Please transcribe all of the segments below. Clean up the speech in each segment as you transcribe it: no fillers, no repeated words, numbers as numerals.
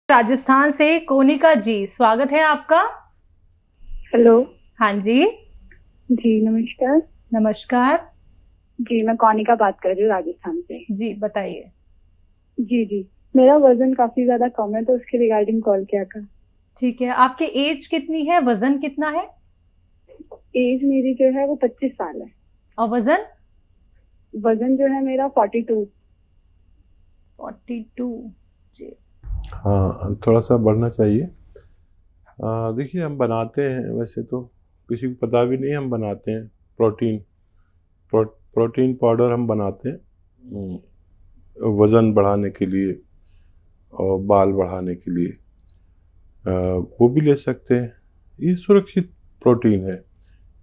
राजस्थान से कोनिका जी, स्वागत है आपका। हेलो। हाँ जी। जी नमस्कार। नमस्कार। जी मैं कोनिका बात कर रही हूँ राजस्थान से। जी बताइए। जी मेरा वजन काफी ज्यादा कम है तो उसके रिगार्डिंग कॉल किया था। ठीक है, आपकी एज कितनी है, वजन कितना है? एज मेरी जो है वो 25 साल है। और वजन? वजन जो है मेरा 42। जी। हाँ, थोड़ा सा बढ़ना चाहिए। देखिए, हम बनाते हैं, वैसे तो किसी को पता भी नहीं, हम बनाते हैं प्रोटीन पाउडर हम बनाते हैं वज़न बढ़ाने के लिए और बाल बढ़ाने के लिए। वो भी ले सकते हैं। ये सुरक्षित प्रोटीन है,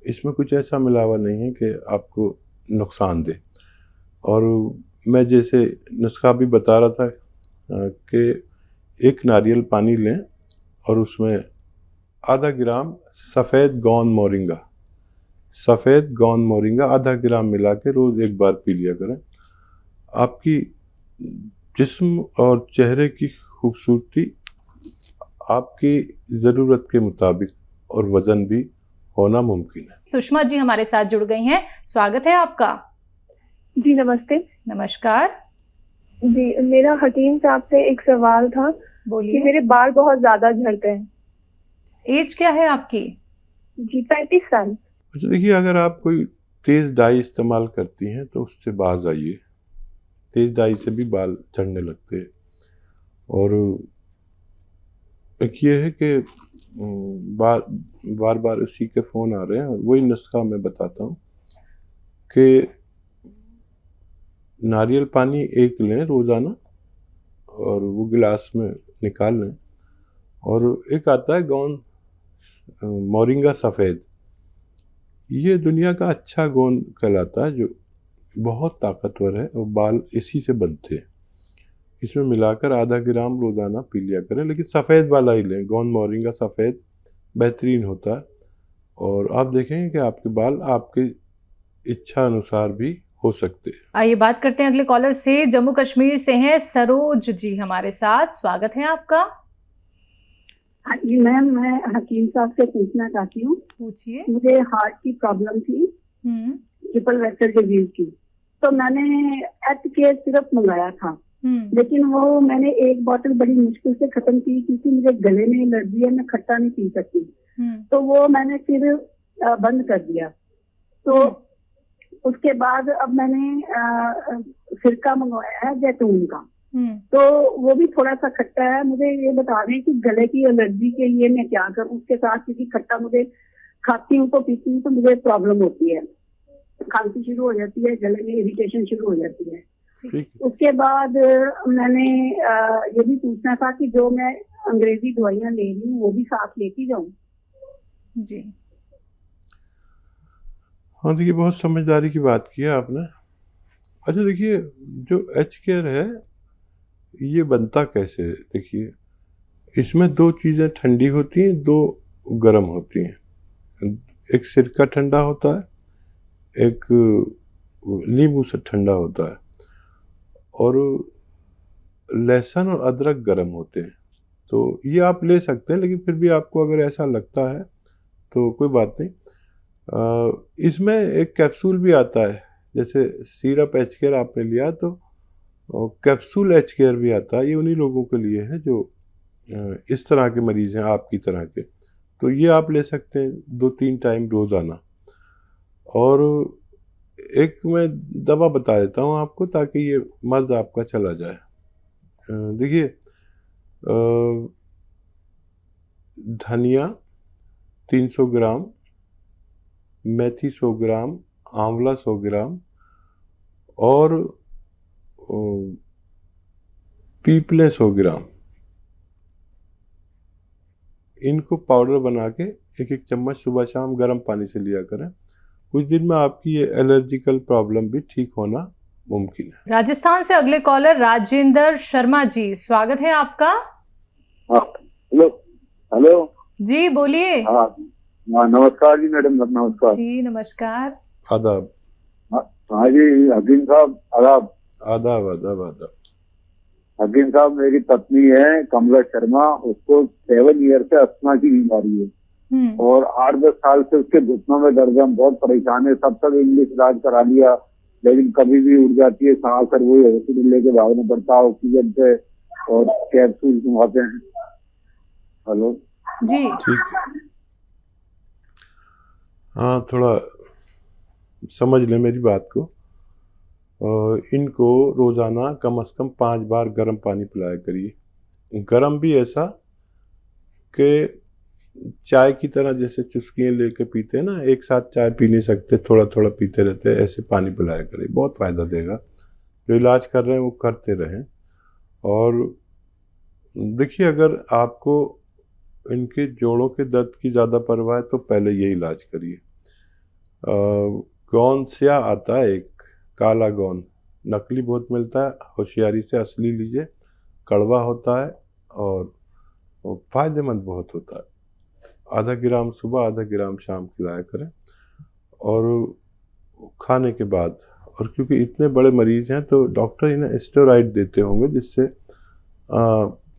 इसमें कुछ ऐसा मिलावा नहीं है कि आपको नुकसान दे। और मैं जैसे नुस्खा भी बता रहा था कि एक नारियल पानी लें और उसमें आधा ग्राम सफ़ेद गोंद मोरिंगा आधा ग्राम मिला के रोज़ एक बार पी लिया करें। आपकी जिस्म और चेहरे की खूबसूरती आपकी ज़रूरत के मुताबिक और वज़न भी होना मुमकिन है। सुषमा जी हमारे साथ जुड़ गई हैं, स्वागत है आपका। जी नमस्ते। नमस्कार। जी मेरा हकीम साहब से एक सवाल था। बोलिए। कि मेरे बाल बहुत ज्यादा झड़ते हैं। एज क्या है आपकी? जी 35 साल। अच्छा, देखिए, अगर आप कोई तेज़ डाई इस्तेमाल करती हैं तो उससे बाज आइए। तेज़ डाई से भी बाल झड़ने लगते हैं। और एक ये है कि बार बार उसी के फ़ोन आ रहे हैं और वही नुस्खा मैं बताता हूँ कि नारियल पानी एक लें रोज़ाना और वो गिलास में निकाल लें। और एक आता है गोंद मोरिंगा सफ़ेद, ये दुनिया का अच्छा गोंद कहलाता है, जो बहुत ताकतवर है और बाल इसी से बनते हैं। इसमें मिलाकर आधा ग्राम रोज़ाना पी लिया करें, लेकिन सफ़ेद वाला ही लें। गोंद मोरिंगा सफ़ेद बेहतरीन होता है और आप देखेंगे कि आपके बाल आपके इच्छा अनुसार भी हो सकते हैं। आइए बात करते हैं अगले कॉलर से। जम्मू कश्मीर से हैं सरोज जी हमारे साथ, स्वागत है आपका। हाँ जी मैम, मैं हकीम साहब से पूछना चाहती हूँ। पूछिए। मुझे हार्ट की प्रॉब्लम थी, ट्रिपल वेक्टर डिजीज की। तो मैंने एच केयर सिरप मंगाया था, लेकिन वो मैंने एक बोतल बड़ी मुश्किल से खत्म की क्योंकि मुझे गले में एलर्जी है, मैं खट्टा नहीं पी सकती। तो वो मैंने फिर बंद कर दिया। तो उसके बाद अब मैंने सिरका मंगवाया है जैतून का। तो वो भी थोड़ा सा खट्टा है। मुझे ये बता रहे हैं कि गले की एलर्जी के लिए मैं क्या करूं उसके साथ, क्योंकि खट्टा मुझे खाती हूँ तो पीती हूँ तो मुझे प्रॉब्लम होती है, खांसी शुरू हो जाती है, गले में इरिटेशन शुरू हो जाती है। उसके बाद मैंने ये भी पूछना था कि जो मैं अंग्रेजी दवाइयाँ ले रही हूँ वो भी साथ लेती जाऊँ। जी हाँ, देखिए, बहुत समझदारी की बात की है आपने। अच्छा, देखिए, जो एच केयर है ये बनता कैसे है? देखिए, इसमें दो चीज़ें ठंडी होती हैं, दो गर्म होती हैं। एक सिरका ठंडा होता है, एक नींबू से ठंडा होता है। और लहसुन और अदरक गर्म होते हैं। तो ये आप ले सकते हैं, लेकिन फिर भी आपको अगर ऐसा लगता है तो कोई बात नहीं। इसमें एक कैप्सूल भी आता है, जैसे सिरप एच केयर आपने लिया तो कैप्सूल एच केयर भी आता है। ये उन्हीं लोगों के लिए है जो इस तरह के मरीज़ हैं, आपकी तरह के। तो ये आप ले सकते हैं 2-3 टाइम रोज़ाना। और एक मैं दवा बता देता हूँ आपको ताकि ये मर्ज़ आपका चला जाए। देखिए, धनिया 300 ग्राम, मेथी 100 ग्राम, आंवला 100 ग्राम और पीपले 100 ग्राम, इनको पाउडर बना के एक एक चम्मच सुबह शाम गर्म पानी से लिया करें। कुछ दिन में आपकी ये एलर्जिकल प्रॉब्लम भी ठीक होना मुमकिन है। राजस्थान से अगले कॉलर राजेंद्र शर्मा जी, स्वागत है आपका। हेलो हेलो जी बोलिए। हाँ नमस्कार जी मैडम, नमस्कार जी नमस्कार। हकीम साहब, मेरी पत्नी है कमला शर्मा, उसको 7 ईयर से अस्थमा की बीमारी है और 8-10 साल से उसके घुटनों में दर्द है। हम बहुत परेशान है, सब इंग्लिश इलाज करा लिया, लेकिन कभी भी उठ जाती है सांस और वो हॉस्पिटल लेके भागना पड़ता है, ऑक्सीजन पे और कैप्सूल घुमाते हैं। हेलो जी, ठीक है। हाँ, थोड़ा समझ ले मेरी बात को। इनको रोज़ाना कम से कम 5 बार गर्म पानी पिलाया करिए। गर्म भी ऐसा कि चाय की तरह जैसे चुस्कियाँ लेके पीते हैं ना, एक साथ चाय पी नहीं सकते, थोड़ा थोड़ा पीते रहते हैं, ऐसे पानी पिलाया करिए, बहुत फ़ायदा देगा। जो इलाज कर रहे हैं वो करते रहें। और देखिए, अगर आपको इनके जोड़ों के दर्द की ज़्यादा परवाह है तो पहले ये इलाज करिए। गौन स्या आता है एक, काला गौन, नकली बहुत मिलता है, होशियारी से असली लीजिए। कड़वा होता है और फ़ायदेमंद बहुत होता है। आधा ग्राम सुबह, आधा ग्राम शाम खिलाया करें। और खाने के बाद, और क्योंकि इतने बड़े मरीज़ हैं तो डॉक्टर इन्हें स्टेरॉइड देते होंगे, जिससे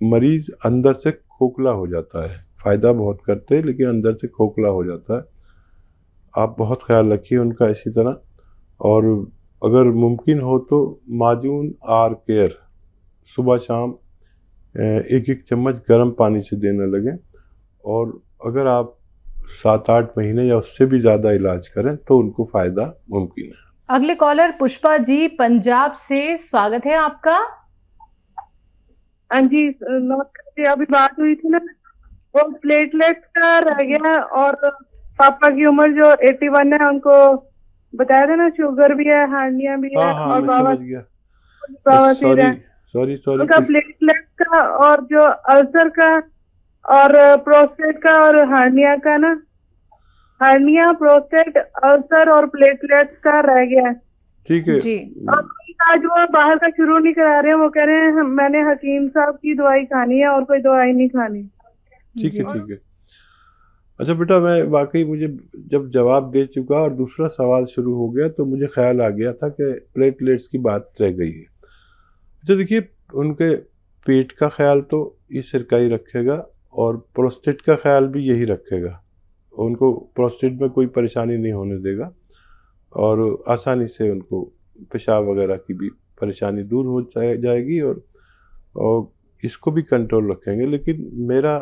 मरीज़ अंदर से खोखला हो जाता है। फ़ायदा बहुत करते हैं लेकिन अंदर से खोखला हो जाता है। आप बहुत ख्याल रखिए उनका इसी तरह। और अगर मुमकिन हो तो माजून आर केयर सुबह शाम 1-1 चम्मच गर्म पानी से देने लगें। और अगर आप 7-8 महीने या उससे भी ज़्यादा इलाज करें तो उनको फ़ायदा मुमकिन है। अगले कॉलर पुष्पा जी पंजाब से, स्वागत है आपका। हाँ जी, नमस्कार जी। अभी बात हुई थी ना, वो प्लेटलेट का रह गया और पापा की उम्र जो 81 है, उनको बताया था ना, शुगर भी है, हार्निया भी है हाँ, और मैं बाबा समझ गया। बवासीर है। सॉरी उनका प्लेटलेट का और जो अल्सर का और प्रोस्टेट का और हार्निया का ना, हार्निया, प्रोस्टेट, अल्सर और प्लेटलेट्स का रह गया है। ठीक है जी। और आज वो बाहर का शुरू नहीं करा रहे हैं, वो कह रहे हैं मैंने हकीम साहब की दवाई खानी है और कोई दवाई नहीं खानी। ठीक है। अच्छा बेटा, मैं वाकई मुझे जब जवाब दे चुका और दूसरा सवाल शुरू हो गया तो मुझे ख्याल आ गया था कि प्लेटलेट्स की बात रह गई है। अच्छा देखिए, उनके पेट का ख्याल तो ये सिरकाई रखेगा और प्रोस्टेट का ख्याल भी यही रखेगा। उनको प्रोस्टेट में कोई परेशानी नहीं होने देगा और आसानी से उनको पेशाब वगैरह की भी परेशानी दूर हो जाएगी और इसको भी कंट्रोल रखेंगे। लेकिन मेरा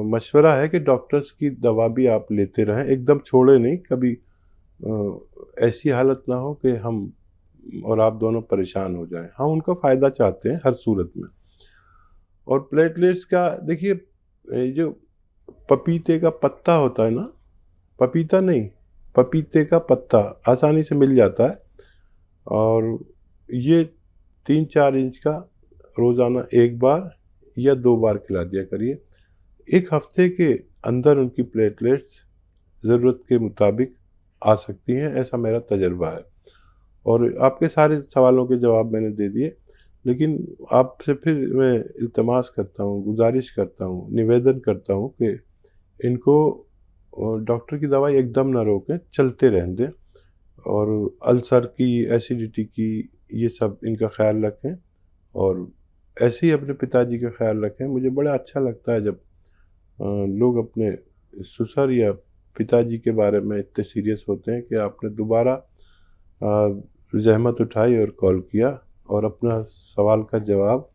मशवरा है कि डॉक्टर्स की दवा भी आप लेते रहें, एकदम छोड़े नहीं। कभी ऐसी हालत ना हो कि हम और आप दोनों परेशान हो जाएं। हम उनका फ़ायदा चाहते हैं हर सूरत में। और प्लेटलेट्स का देखिए, जो पपीते का पत्ता होता है ना, पपीता नहीं, पपीते का पत्ता आसानी से मिल जाता है और ये 3-4 इंच का रोज़ाना 1 बार या 2 बार खिला दिया करिए। 1 हफ्ते के अंदर उनकी प्लेटलेट्स ज़रूरत के मुताबिक आ सकती हैं, ऐसा मेरा तजर्बा है। और आपके सारे सवालों के जवाब मैंने दे दिए, लेकिन आपसे फिर मैं इल्तमास करता हूँ, गुजारिश करता हूँ, निवेदन करता हूँ कि इनको डॉक्टर की दवाई एकदम ना रोकें, चलते रहने दें। और अल्सर की, एसिडिटी की, ये सब इनका ख्याल रखें और ऐसे ही अपने पिताजी का ख्याल रखें। मुझे बड़ा अच्छा लगता है जब लोग अपने ससुर या पिताजी के बारे में इतने सीरियस होते हैं कि आपने दोबारा ज़हमत उठाई और कॉल किया और अपना सवाल का जवाब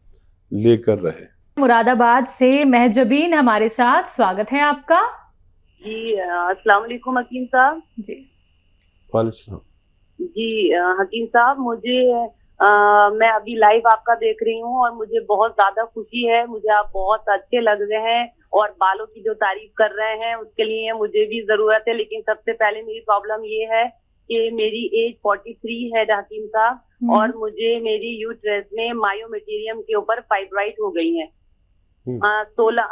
लेकर रहे। मुरादाबाद से महजबीन हमारे साथ, स्वागत है आपका। जी, अस्सलाम वालेकुम हकीम साहब। जी वालेकुम। जी हकीम साहब, मुझे मैं अभी लाइव आपका देख रही हूँ और मुझे बहुत ज्यादा खुशी है। मुझे आप बहुत अच्छे लग रहे हैं और बालों की जो तारीफ कर रहे हैं उसके लिए मुझे भी जरूरत है। लेकिन सबसे पहले मेरी प्रॉब्लम ये है कि मेरी एज 43 है हकीम साहब, और मुझे मेरी यूट्रस में मायोमेटेरियम के ऊपर फाइब्राइड हो गई है। 16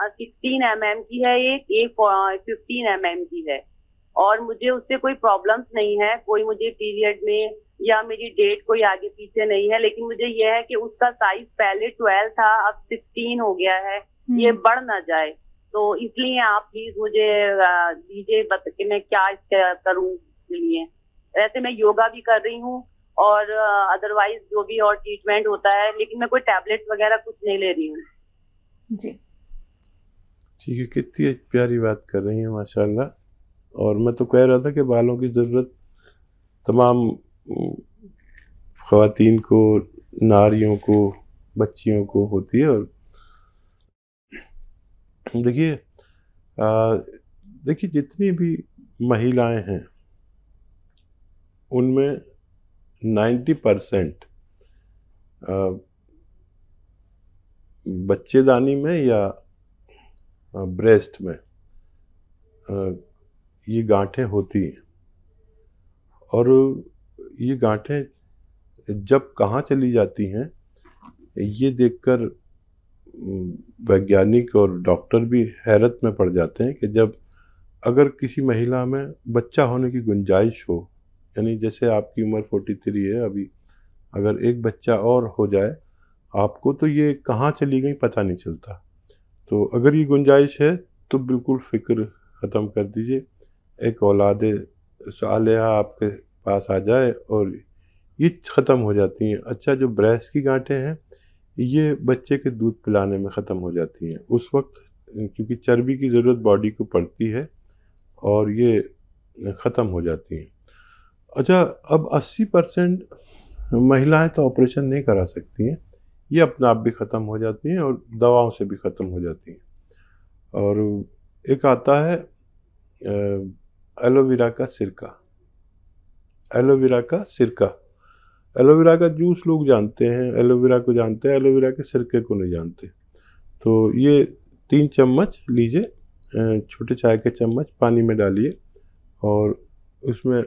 mm की है, एक 15 mm की है और मुझे उससे कोई प्रॉब्लम्स नहीं है, कोई मुझे पीरियड में या मेरी डेट कोई आगे पीछे नहीं है। लेकिन मुझे यह है कि उसका साइज पहले 12 था, अब 16 हो गया है, ये बढ़ ना जाए। तो इसलिए आप प्लीज मुझे दीजिए कि मैं क्या इसका करूं इसके लिए। वैसे मैं योगा भी कर रही हूँ और अदरवाइज जो भी और ट्रीटमेंट होता है, लेकिन मैं कोई टैबलेट वगैरह कुछ नहीं ले रही हूँ जी। ठीक है, कितनी प्यारी बात कर रही हैं माशाल्लाह। और मैं तो कह रहा था कि बालों की ज़रूरत तमाम ख़वातीन को, नारियों को, बच्चियों को होती है। और देखिए जितनी भी महिलाएं हैं उनमें 90% बच्चेदानी में या ब्रेस्ट में ये गांठें होती हैं। और ये गांठें जब कहाँ चली जाती हैं ये देखकर वैज्ञानिक और डॉक्टर भी हैरत में पड़ जाते हैं कि जब अगर किसी महिला में बच्चा होने की गुंजाइश हो, यानी जैसे आपकी उम्र 43 है अभी, अगर एक बच्चा और हो जाए आपको तो ये कहाँ चली गई पता नहीं चलता। तो अगर ये गुंजाइश है तो बिल्कुल फ़िक्र ख़त्म कर दीजिए, एक औलादे सालेहा आपके पास आ जाए और ये ख़त्म हो जाती हैं। अच्छा, जो ब्रेस्ट की गांठें हैं ये बच्चे के दूध पिलाने में ख़त्म हो जाती हैं उस वक्त, क्योंकि चर्बी की ज़रूरत बॉडी को पड़ती है और ये ख़त्म हो जाती हैं। अच्छा, अब 80% महिलाएं तो ऑपरेशन नहीं करा सकती हैं, ये अपने आप भी ख़त्म हो जाती हैं और दवाओं से भी ख़त्म हो जाती हैं। और एक आता है एलोवेरा का सिरका। एलोवेरा का सिरका, एलोवेरा का जूस लोग जानते हैं, एलोवेरा को जानते हैं, एलोवेरा के सिरके को नहीं जानते। तो ये 3 चम्मच लीजिए, छोटे चाय के चम्मच पानी में डालिए और उसमें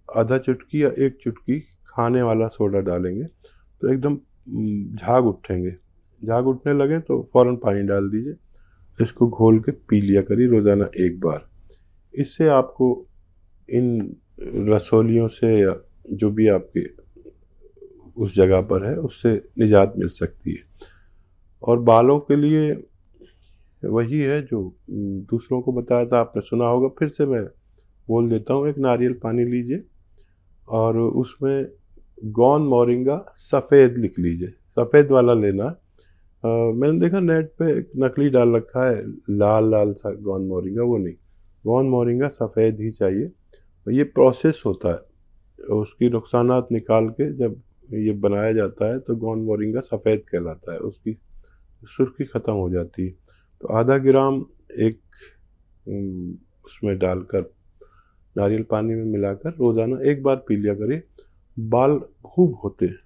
आधा चुटकी या 1 चुटकी खाने वाला सोडा डालेंगे तो एकदम झाग उठेंगे। झाग उठने लगे तो फ़ौरन पानी डाल दीजिए, इसको घोल के पी लिया करिए रोज़ाना 1 बार। इससे आपको इन रसौलियों से या जो भी आपके उस जगह पर है उससे निजात मिल सकती है। और बालों के लिए वही है जो दूसरों को बताया था, आपने सुना होगा, फिर से मैं बोल देता हूँ। एक नारियल पानी लीजिए और उसमें गौन मोरिंगा सफ़ेद लिख लीजिए, सफ़ेद वाला लेना। मैंने देखा नेट पे एक नकली डाल रखा है लाल लाल सा गौन मोरिंगा, वो नहीं, गौन मोरिंगा सफ़ेद ही चाहिए। ये प्रोसेस होता है, उसकी नुकसानात निकाल के जब ये बनाया जाता है तो गौन मोरिंगा सफ़ेद कहलाता है, उसकी सुर्खी ख़त्म हो जाती है। तो आधा ग्राम एक उसमें डालकर नारियल पानी में मिलाकर रोज़ाना 1 बार पी लिया करिए। बाल खूब होते हैं,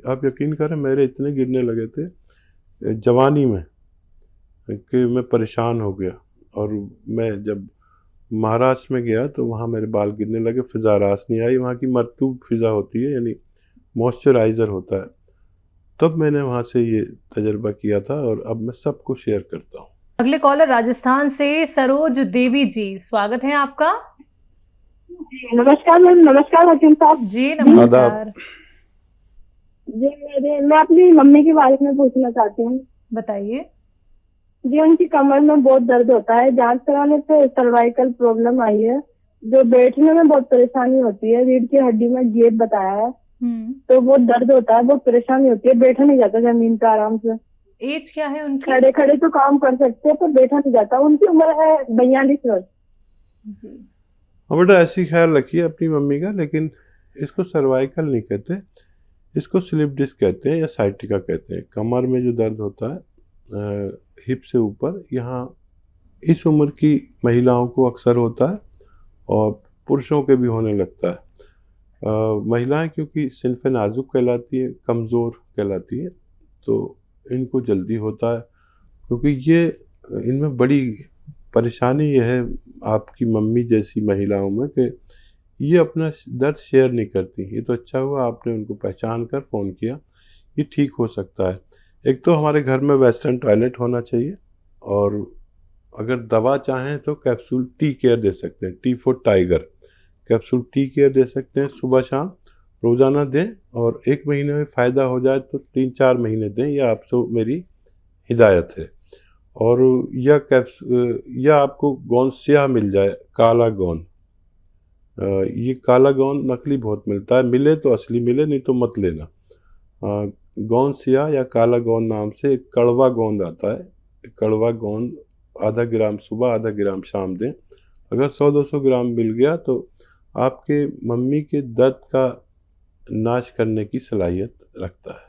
आप यकीन करें मेरे इतने गिरने लगे थे जवानी में कि मैं परेशान हो गया। और मैं जब महाराष्ट्र में गया तो वहाँ मेरे बाल गिरने लगे, फ़िज़ा रास नहीं आई, वहाँ की मरतूब फ़िज़ा होती है यानी मॉइस्चराइज़र होता है। तब मैंने वहाँ से ये तजर्बा किया था और अब मैं सबको शेयर करता हूँ। अगले कॉलर राजस्थान से सरोज देवी जी, स्वागत है आपका। नमस्कार मैम। नमस्कार हकीम साहब जी नमस्कार जी। मैं अपनी मम्मी के बारे में पूछना चाहती हूँ। बताइए जी। उनकी कमर में बहुत दर्द होता है, जांच कराने पे सर्वाइकल प्रॉब्लम आई है, जो बैठने में बहुत परेशानी होती है, रीढ़ की हड्डी में गैप बताया है, तो बहुत दर्द होता है, बहुत परेशानी होती है, बैठा नहीं जाता जमीन पे आराम से। एज क्या है उनकी? खड़े खड़े तो काम कर सकते हैं पर बैठा नहीं जाता। उनकी उम्र है 42 वर्ष जी। हाँ बेटा, ऐसी ख्याल रखिए अपनी मम्मी का, लेकिन इसको सर्वाइकल नहीं कहते, इसको स्लिप डिस्क कहते हैं या साइटिका कहते हैं। कमर में जो दर्द होता है हिप से ऊपर, यहाँ इस उम्र की महिलाओं को अक्सर होता है और पुरुषों के भी होने लगता है। महिलाएं क्योंकि सिनफ नाजुक कहलाती है, कमज़ोर कहलाती है, तो इनको जल्दी होता है। क्योंकि ये इनमें बड़ी परेशानी यह है आपकी मम्मी जैसी महिलाओं में कि ये अपना दर्द शेयर नहीं करती। ये तो अच्छा हुआ आपने उनको पहचान कर फ़ोन किया, ये ठीक हो सकता है। एक तो हमारे घर में वेस्टर्न टॉयलेट होना चाहिए, और अगर दवा चाहें तो कैप्सूल टी केयर दे सकते हैं, T for tiger capsule T care दे सकते हैं, सुबह शाम रोज़ाना दें, और 1 महीने में फ़ायदा हो जाए तो 3-4 महीने दें, यह आपसे मेरी हिदायत है। और या आपको गोंद स्याह मिल जाए, काला गोंद, ये काला गोंद नकली बहुत मिलता है, मिले तो असली मिले, नहीं तो मत लेना। गोंद सिया या काला गोंद नाम से एक कड़वा गोंद आता है। कड़वा गोंद आधा ग्राम सुबह, आधा ग्राम शाम दें। अगर 100-200 ग्राम मिल गया तो आपके मम्मी के दर्द का नाश करने की सलाहियत रखता है।